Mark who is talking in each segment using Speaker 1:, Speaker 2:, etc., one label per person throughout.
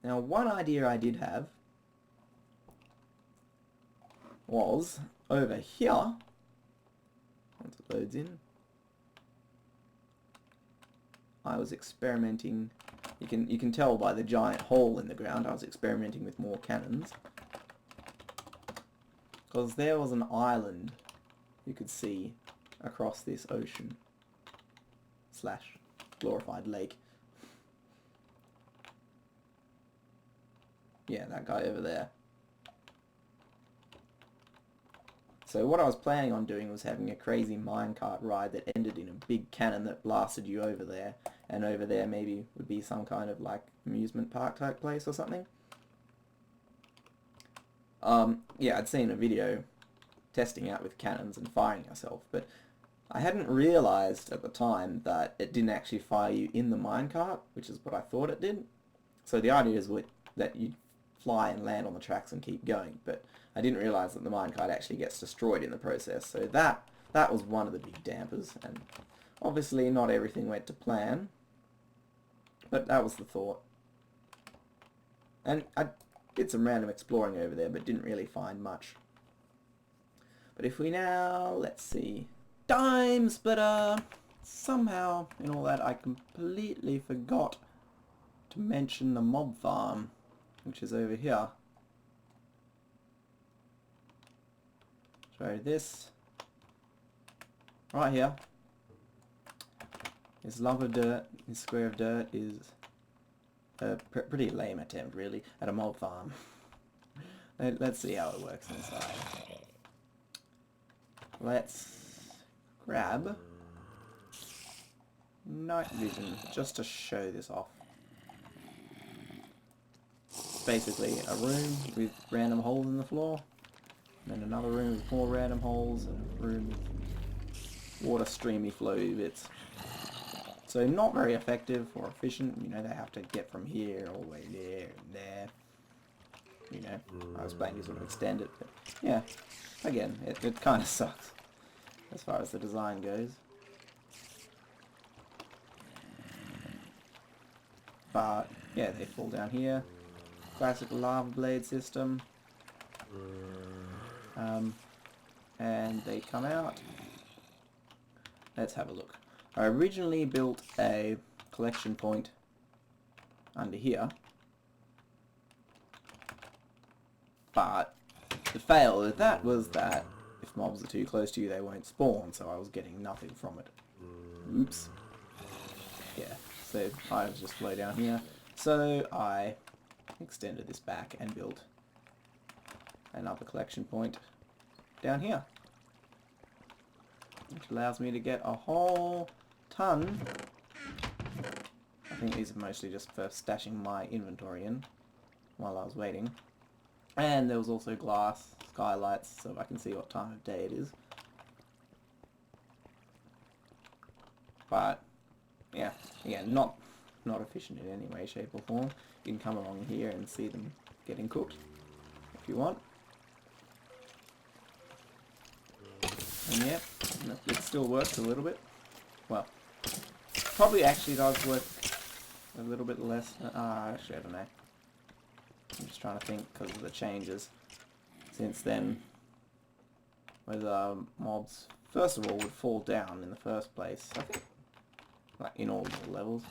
Speaker 1: Now, one idea I did have was over here, once it loads in, I was experimenting. You can tell by the giant hole in the ground I was experimenting with more cannons, because there was an island you could see across this ocean slash glorified lake. Yeah, that guy over there. So what I was planning on doing was having a crazy minecart ride that ended in a big cannon that blasted you over there, and over there maybe would be some kind of like amusement park type place or something. Yeah, I'd seen a video testing out with cannons and firing yourself, but I hadn't realized at the time that it didn't actually fire you in the minecart, which is what I thought it did. So the idea is that you fly and land on the tracks and keep going, but I didn't realize that the minecart actually gets destroyed in the process. So that was one of the big dampers, and obviously not everything went to plan, but that was the thought. And I did some random exploring over there, but didn't really find much. But if we now, let's see, Time Splitter! Somehow, in all that, I completely forgot to mention the mob farm, which is over here. So this, right here, this lump of dirt, this square of dirt is a pretty lame attempt, really, at a mob farm. Let's see how it works inside. Let's grab night vision just to show this off. It's basically a room with random holes in the floor, and then another room with more random holes, and a room with water streamy flowy bits. So not very effective or efficient. You know, they have to get from here all the way there and there. You know, I was planning to sort of extend it, but yeah, again, it kind of sucks as far as the design goes. But yeah, they fall down here. Classic lava blade system. And they come out. Let's have a look. I originally built a collection point under here, but the fail with that was that if mobs are too close to you, they won't spawn, so I was getting nothing from it. Oops. Yeah, so I was just low down here. So I extended this back and built another collection point down here, which allows me to get a whole ton. I think these are mostly just for stashing my inventory in while I was waiting. And there was also glass skylights so I can see what time of day it is. But yeah, again, not efficient in any way, shape or form. You can come along here and see them getting cooked if you want. And yeah, it still works a little bit. Well, probably actually does work a little bit less. Actually, I don't know. I'm just trying to think because of the changes since then. Whether mobs, first of all, would fall down in the first place. I think, like in all the levels.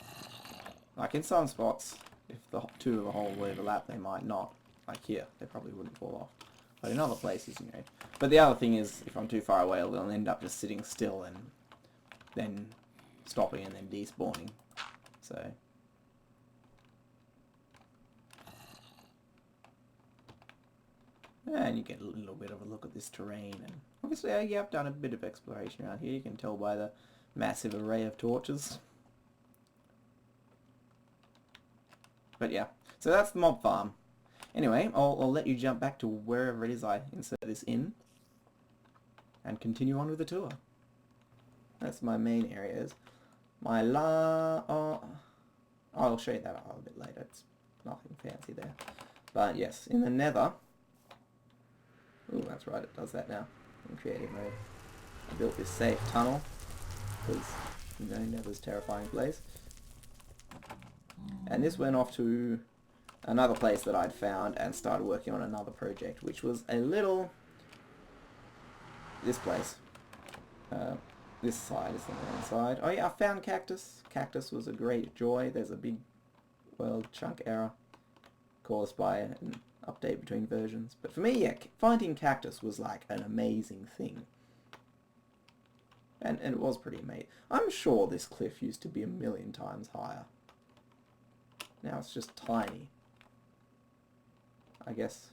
Speaker 1: Like in some spots, if the two of the holes overlap, they might not. Like here, they probably wouldn't fall off. But in other places, you know. But the other thing is, if I'm too far away, they'll end up just sitting still and then stopping and then despawning. So. And you get a little bit of a look at this terrain. And obviously, yeah, I've done a bit of exploration around here. You can tell by the massive array of torches. But yeah, so that's the mob farm. Anyway, I'll let you jump back to wherever it is I insert this in and continue on with the tour. That's my main areas. My I'll show you that a little bit later. It's nothing fancy there. But yes, in the nether. Ooh, that's right, it does that now in creative mode. I built this safe tunnel because, you know, nether's a terrifying place. And this went off to another place that I'd found and started working on another project, which was a little... This place. This side is the main side. Oh yeah, I found cactus. Cactus was a great joy. There's a big world chunk error caused by an update between versions. But for me, yeah, finding cactus was like an amazing thing. And it was pretty amazing. I'm sure this cliff used to be 1,000,000 times higher. Now it's just tiny. I guess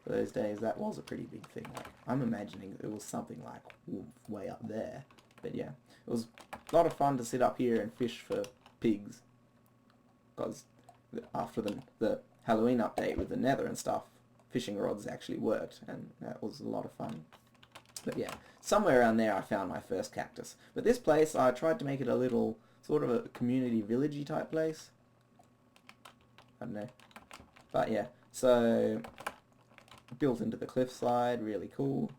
Speaker 1: for those days that was a pretty big thing. Like, I'm imagining it was something like way up there. But yeah, it was a lot of fun to sit up here and fish for pigs. Because after the Halloween update with the nether and stuff, fishing rods actually worked, and that was a lot of fun. But yeah, somewhere around there I found my first cactus. But this place, I tried to make it a little, sort of a community villagey type place. I don't know. But yeah, so built into the cliffside, really cool.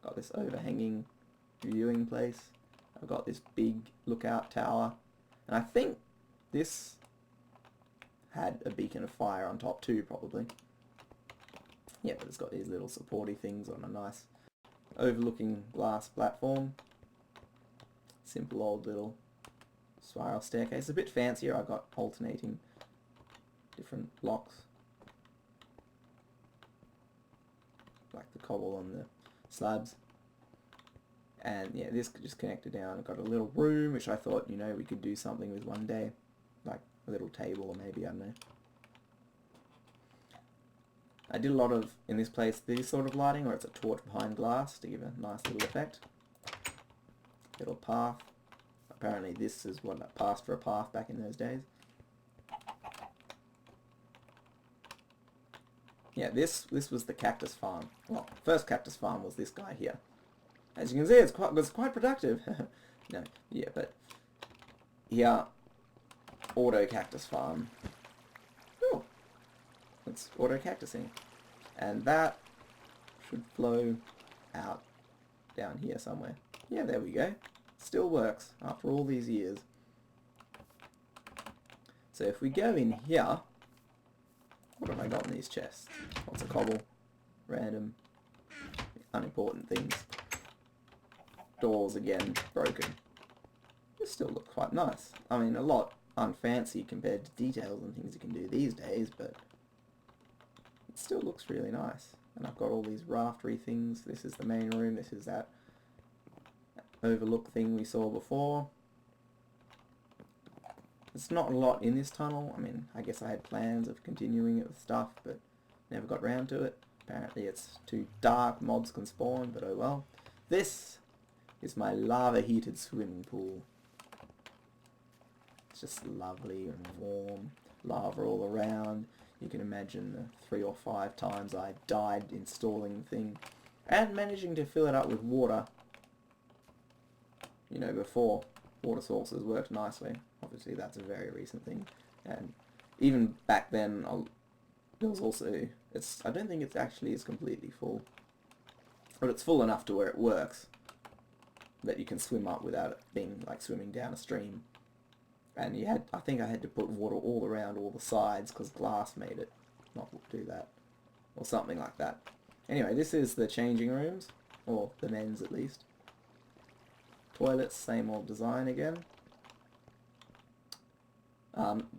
Speaker 1: Got this overhanging viewing place. I've got this big lookout tower. And I think this had a beacon of fire on top too, probably. Yeah, but it's got these little supporty things on a nice overlooking glass platform. Simple old little spiral staircase. A bit fancier. I've got alternating different blocks. Like the cobble on the slabs. And yeah, this just connected down. I've got a little room, which I thought, you know, we could do something with one day. Like a little table, or maybe, I don't know. I did a lot of, in this place, this sort of lighting, where it's a torch behind glass to give a nice little effect. Little path. Apparently this is what I passed for a path back in those days. Yeah, this was the cactus farm. Well, first cactus farm was this guy here. As you can see, it was quite productive. No, yeah, but here, auto cactus farm. Oh, it's auto cactusing, and that should flow out down here somewhere. Yeah, there we go. Still works after all these years. So if we go in here, what have I got in these chests? Lots of cobble, random, unimportant things. Doors again, broken. This still looks quite nice. I mean, a lot unfancy compared to details and things you can do these days, but it still looks really nice. And I've got all these raftery things. This is the main room. This is that overlook thing we saw before. There's not a lot in this tunnel. I mean, I guess I had plans of continuing it with stuff, but never got round to it. Apparently it's too dark, mobs can spawn, but oh well. This is my lava-heated swimming pool. It's just lovely and warm, lava all around. You can imagine the 3 or 5 times I died installing the thing, and managing to fill it up with water. You know, before water sources worked nicely. Obviously that's a very recent thing, and even back then there was also, I don't think it's actually is completely full, but it's full enough to where it works, that you can swim up without it being like swimming down a stream. And I think I had to put water all around all the sides because glass made it not do that, or something like that. Anyway, this is the changing rooms, or the men's at least. Toilets, same old design again.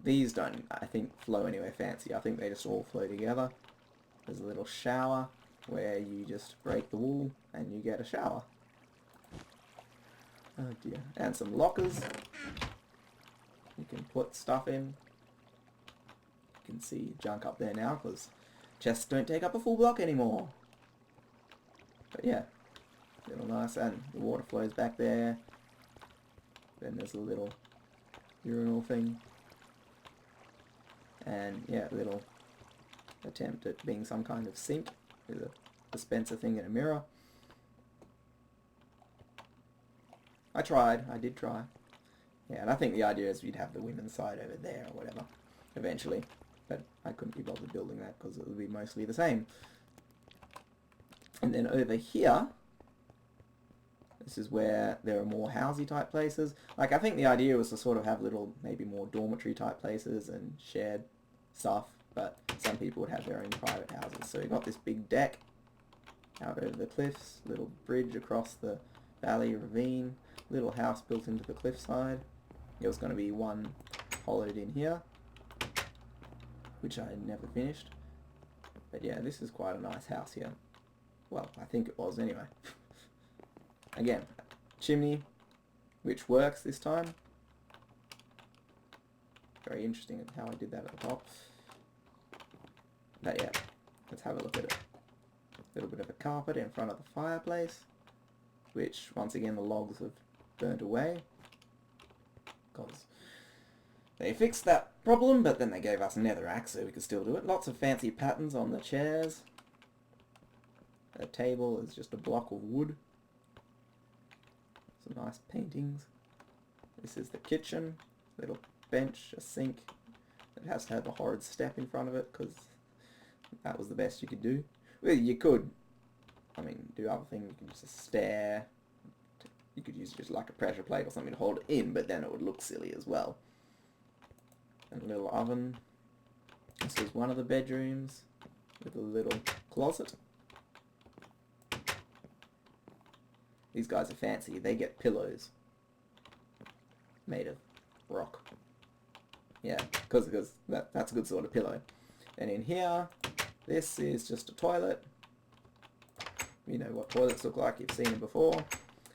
Speaker 1: These don't, I think, flow anywhere fancy. I think they just all flow together. There's a little shower where you just break the wool and you get a shower. Oh dear. And some lockers. You can put stuff in. You can see junk up there now because chests don't take up a full block anymore. But yeah, little nice, and the water flows back there. Then there's a little urinal thing. And yeah, a little attempt at being some kind of sink with a dispenser thing and a mirror. I did try. Yeah, and I think the idea is we'd have the women's side over there or whatever, eventually. But I couldn't be bothered building that because it would be mostly the same. And then over here, this is where there are more housey type places. Like, I think the idea was to sort of have little, maybe more dormitory type places and shared stuff. but some people would have their own private houses. So you've got this big deck out over the cliffs, little bridge across the valley ravine, little house built into the cliffside. There was going to be one hollowed in here, which I never finished. But yeah, this is quite a nice house here. Well, I think it was anyway. Again, chimney, which works this time. Very interesting how I did that at the top. But yeah, let's have a look at it. A little bit of a carpet in front of the fireplace, which once again the logs have burnt away, because they fixed that problem, but then they gave us netherrack so we could still do it. Lots of fancy patterns on the chairs. The table is just a block of wood. Some nice paintings. This is the kitchen. Little bench, a sink. It has to have a horrid step in front of it because that was the best you could do. Well, you could, I mean, do other things. You can use a stair. You could use just like a pressure plate or something to hold it in, but then it would look silly as well. And a little oven. This is one of the bedrooms with a little closet. These guys are fancy. They get pillows made of rock. Yeah, because that's a good sort of pillow. And in here, this is just a toilet. You know what toilets look like. You've seen them before.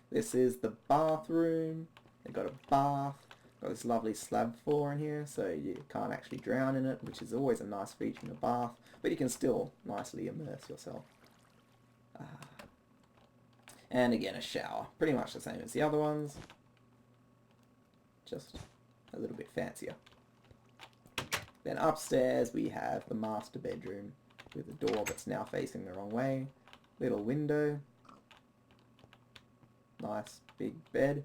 Speaker 1: This is the bathroom. They've got a bath. Got this lovely slab floor in here, so you can't actually drown in it, which is always a nice feature in a bath. But you can still nicely immerse yourself. And again, a shower. Pretty much the same as the other ones. Just a little bit fancier. Then upstairs we have the master bedroom with a door that's now facing the wrong way. Little window. Nice big bed.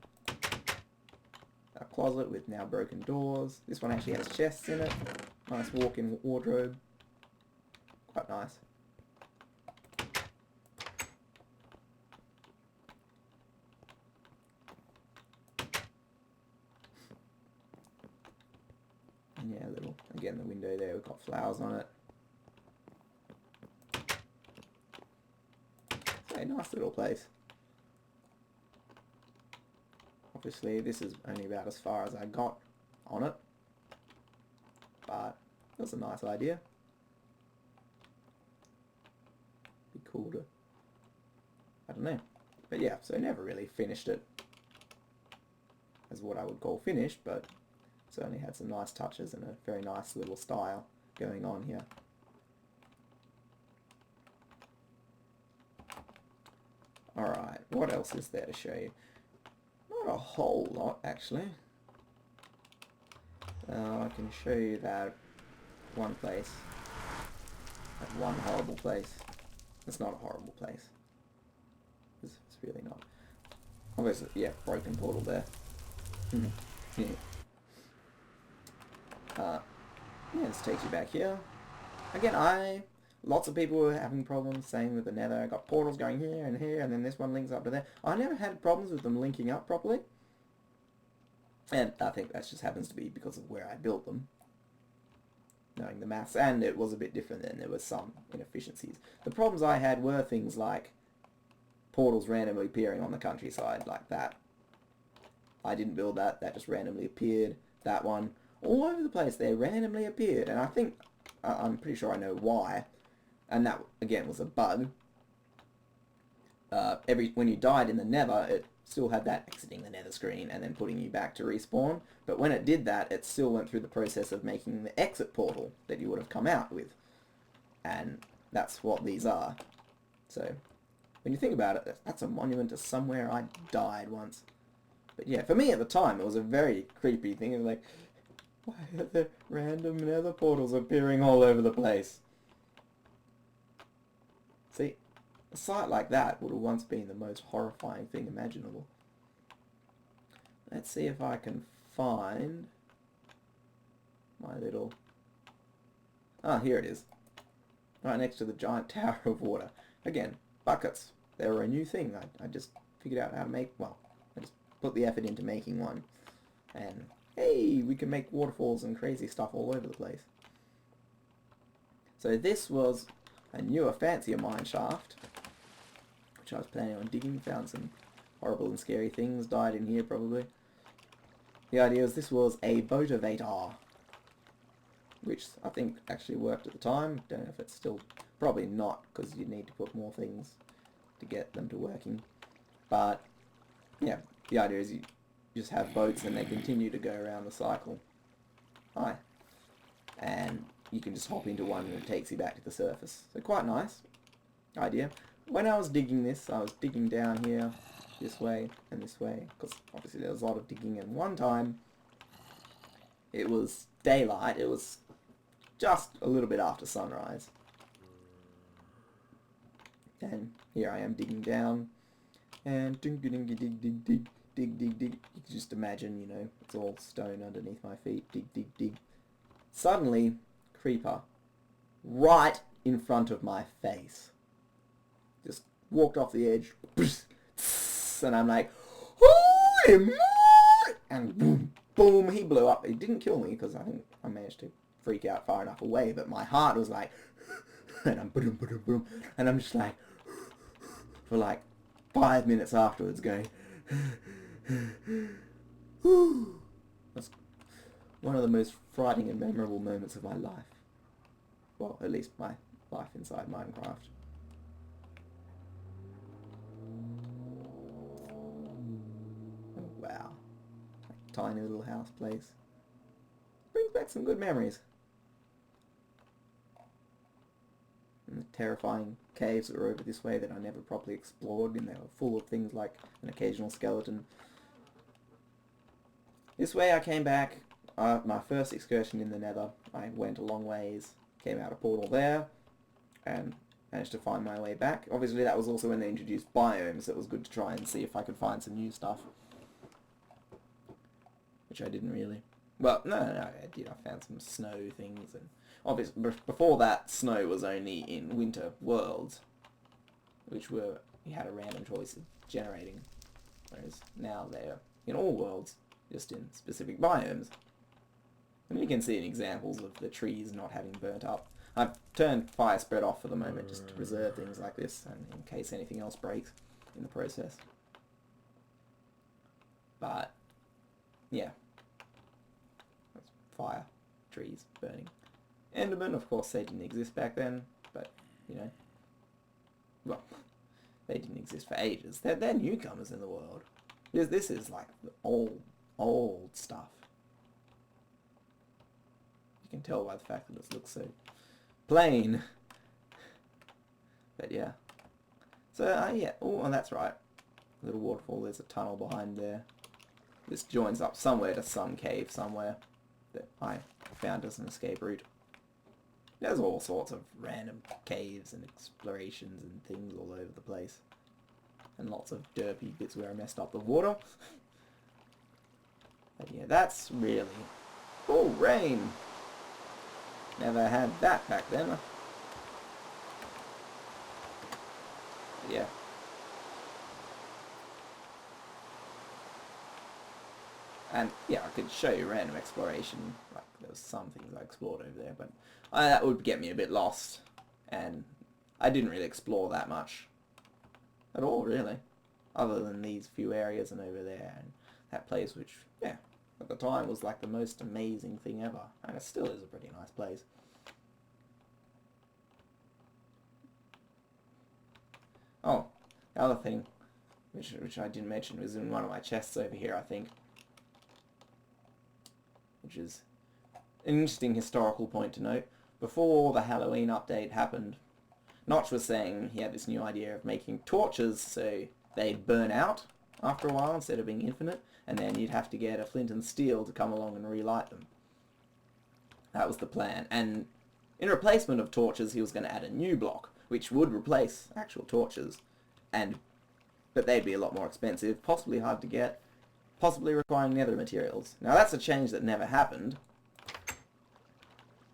Speaker 1: A closet with now broken doors. This one actually has chests in it. Nice walk-in wardrobe. Quite nice. And yeah, little, again, the window there, we've got flowers on it. So a nice little place. Obviously, this is only about as far as I got on it, but it was a nice idea. Be cool to, I don't know. But yeah, so I never really finished it as what I would call finished, but certainly had some nice touches and a very nice little style going on here. Alright, what else is there to show you? Not a whole lot, actually. I can show you that one place. That one horrible place. It's not a horrible place. It's really not. Obviously, yeah, broken portal there. Yeah. Yeah, this takes you back here. Again, lots of people were having problems saying with the nether. I got portals going here, and then this one links up to there. I never had problems with them linking up properly. And I think that just happens to be because of where I built them. Knowing the maths, and it was a bit different then. There were some inefficiencies. The problems I had were things like portals randomly appearing on the countryside like that. I didn't build that. That just randomly appeared. That one. All over the place, they randomly appeared. And I think, I'm pretty sure I know why. And that, again, was a bug. When you died in the nether, it still had that exiting the nether screen and then putting you back to respawn. But when it did that, it still went through the process of making the exit portal that you would have come out with. And that's what these are. So, when you think about it, that's a monument to somewhere I died once. But yeah, for me at the time, it was a very creepy thing. It was like, why are there random nether portals appearing all over the place? See, a site like that would have once been the most horrifying thing imaginable. Let's see if I can find my little... Ah, here it is. Right next to the giant tower of water. Again, buckets. They were a new thing. I just figured out how to make... Well, I just put the effort into making one. And... hey, we can make waterfalls and crazy stuff all over the place. So this was a newer, fancier mine shaft, which I was planning on digging. Found some horrible and scary things, died in here probably. The idea was this was a motivator, which I think actually worked at the time. Don't know if it's still... Probably not, because you need to put more things to get them to working. But, yeah, the idea is you just have boats and they continue to go around the cycle. Hi. And you can just hop into one and it takes you back to the surface. So quite nice idea. When I was digging this, I was digging down here, this way and this way, because obviously there was a lot of digging, and one time it was daylight, it was just a little bit after sunrise. And here I am digging down, and dig, dig, dig, dig, dig, dig, dig, dig, dig. You can just imagine, you know, it's all stone underneath my feet. Dig, dig, dig. Suddenly, creeper, right in front of my face. Just walked off the edge, and I'm like, holy moly! And boom, boom, he blew up. He didn't kill me, because I think I managed to freak out far enough away, but my heart was like, and I'm boom, boom, boom, and I'm just like, for like 5 minutes afterwards going, that's one of the most frightening and memorable moments of my life. Well, at least my life inside Minecraft. Oh, wow. Tiny little house place. Brings back some good memories. And the terrifying caves that were over this way that I never properly explored, and they were full of things like an occasional skeleton. This way I came back, my first excursion in the Nether. I went a long ways, came out a portal there, and managed to find my way back. Obviously that was also when they introduced biomes, so it was good to try and see if I could find some new stuff. Which I didn't really. Well, no, I did. I found some snow things, and obviously before that, snow was only in winter worlds, which were, you had a random choice of generating, whereas now they're in all worlds, just in specific biomes. And you can see in examples of the trees not having burnt up. I've turned fire spread off for the moment just to preserve things like this, and in case anything else breaks in the process. But yeah, that's fire, trees burning. Endermen, of course, they didn't exist back then, but you know, well, they didn't exist for ages. They're newcomers in the world. This is like the old stuff. You can tell by the fact that it looks so plain. But yeah. So yeah. Oh, and that's right. Little waterfall. There's a tunnel behind there. This joins up somewhere to some cave somewhere that I found as an escape route. There's all sorts of random caves and explorations and things all over the place. And lots of derpy bits where I messed up the water. But yeah, that's really... Oh, rain! Never had that back then. But yeah. And yeah, I could show you random exploration. Like, there's some things I explored over there, but that would get me a bit lost. And I didn't really explore that much at all, really, other than these few areas and over there and that place, which, yeah, at the time was like the most amazing thing ever, and it still is a pretty nice place. Oh, the other thing, which I didn't mention, was in one of my chests over here, I think, which is an interesting historical point to note. Before the Halloween update happened, Notch was saying he had this new idea of making torches so they'd burn out after a while instead of being infinite, and then you'd have to get a flint and steel to come along and relight them. That was the plan, and in replacement of torches he was going to add a new block, which would replace actual torches, but they'd be a lot more expensive, possibly hard to get, possibly requiring nether materials. Now that's a change that never happened,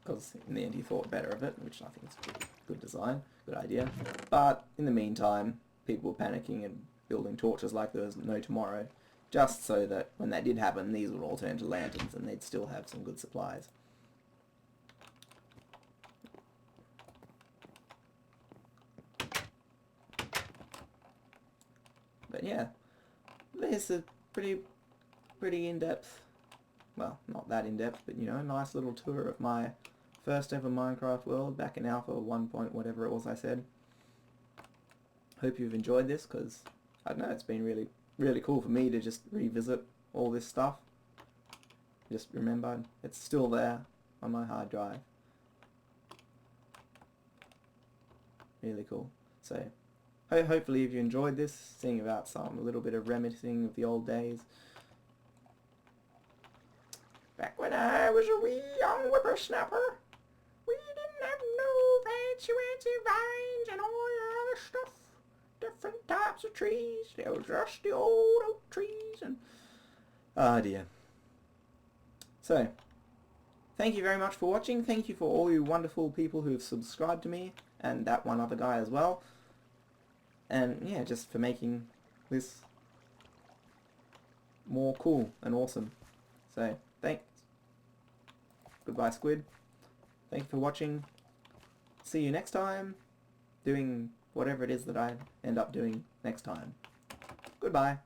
Speaker 1: because in the end he thought better of it, which I think is a good design, good idea. But in the meantime, people were panicking and building torches like there was no tomorrow, just so that when that did happen, these would all turn into lanterns and they'd still have some good supplies. But yeah, this is pretty in-depth, well, not that in-depth, but you know, nice little tour of my first ever Minecraft world back in Alpha 1 point whatever it was I said. Hope you've enjoyed this, because I don't know, it's been really cool for me to just revisit all this stuff. Just remember, it's still there on my hard drive. Really cool. So hopefully if you enjoyed this, seeing about a little bit of reminiscing of the old days. Back when I was a wee young whippersnapper, we didn't have no fancy vines and all the other stuff. Different types of trees. There was just the old oak trees and... oh dear. So, thank you very much for watching. Thank you for all you wonderful people who have subscribed to me, and that one other guy as well. And yeah, just for making this more cool and awesome. So, thanks. Goodbye, Squid. Thank you for watching. See you next time, doing whatever it is that I end up doing next time. Goodbye.